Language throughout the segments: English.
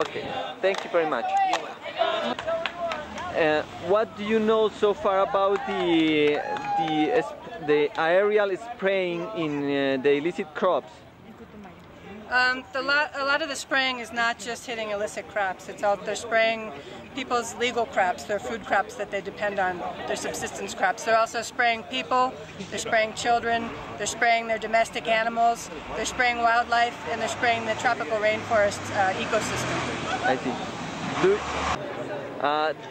Okay, thank you very much. What do you know so far about the aerial spraying in the illicit crops? A lot of the spraying is not just hitting illicit crops. They're spraying people's legal crops, their food crops that they depend on, their subsistence crops. They're also spraying people, they're spraying children, they're spraying their domestic animals, they're spraying wildlife, and they're spraying the tropical rainforest ecosystem. I see.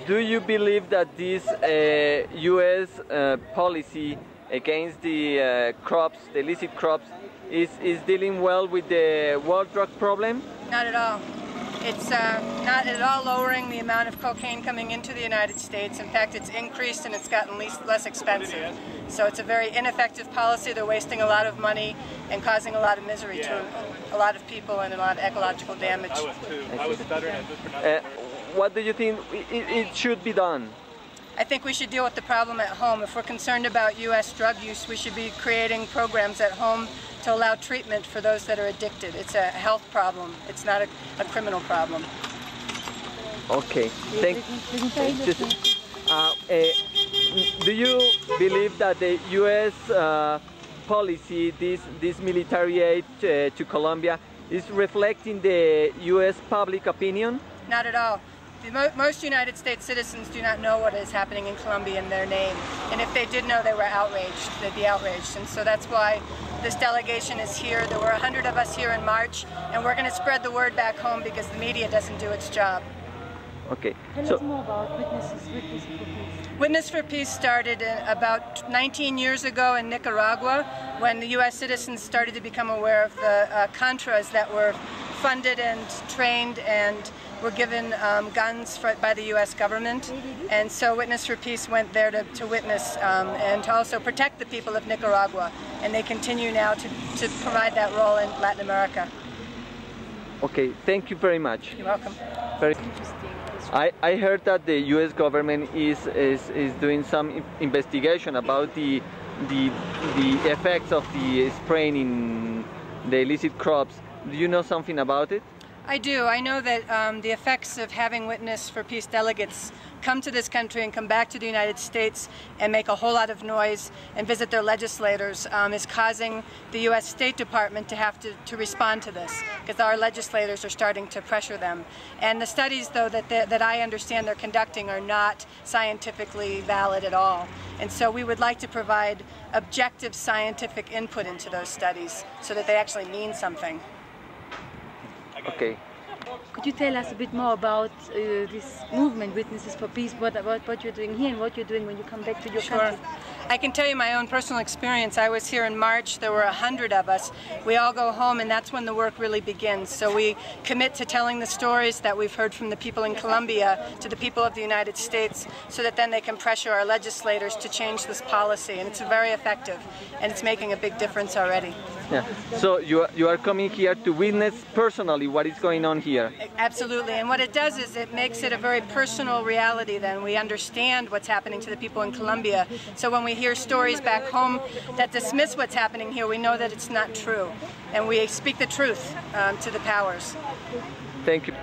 Do you believe that this U.S. policy against the crops, the illicit crops, is dealing well with the world drug problem? Not at all. It's not at all lowering the amount of cocaine coming into the United States. In fact, it's increased and it's gotten less expensive. So it's a very ineffective policy. They're wasting a lot of money and causing a lot of misery to a lot of people and a lot of ecological damage. What do you think it should be done? I think we should deal with the problem at home. If we're concerned about U.S. drug use, we should be creating programs at home to allow treatment for those that are addicted. It's a health problem. It's not a criminal problem. Okay. Do you believe that the U.S. policy, this military aid to Colombia, is reflecting the U.S. public opinion? Not at all. Most United States citizens do not know what is happening in Colombia in their name. And if they did know, they were outraged. They'd be outraged. And so that's why this delegation is here. There were 100 of us here in March, and we're going to spread the word back home because the media doesn't do its job. Okay. Tell us more about Witness for Peace. Witness for Peace started about 19 years ago in Nicaragua when the U.S. citizens started to become aware of the Contras that were funded and trained and were given guns by the U.S. government. And so Witness for Peace went there to witness and to also protect the people of Nicaragua. And they continue now to provide that role in Latin America. Okay, thank you very much. You're welcome. Very interesting. I heard that the U.S. government is doing some investigation about the effects of the spraying in the illicit crops. Do you know something about it? I do. I know that the effects of having Witness for Peace delegates come to this country and come back to the United States and make a whole lot of noise and visit their legislators is causing the U.S. State Department to have to respond to this because our legislators are starting to pressure them. And the studies, though, that I understand they're conducting are not scientifically valid at all. And so we would like to provide objective scientific input into those studies so that they actually mean something. Okay. Could you tell us a bit more about this movement, Witnesses for Peace, what you're doing here and what you're doing when you come back to your country? I can tell you my own personal experience. I was here in March. There were 100 of us. We all go home, and that's when the work really begins. So we commit to telling the stories that we've heard from the people in Colombia to the people of the United States so that then they can pressure our legislators to change this policy. And it's very effective, and it's making a big difference already. Yeah. So you are coming here to witness personally what is going on here. Absolutely, and what it does is it makes it a very personal reality then. We understand what's happening to the people in Colombia. So when we hear stories back home that dismiss what's happening here, we know that it's not true. And we speak the truth to the powers. Thank you.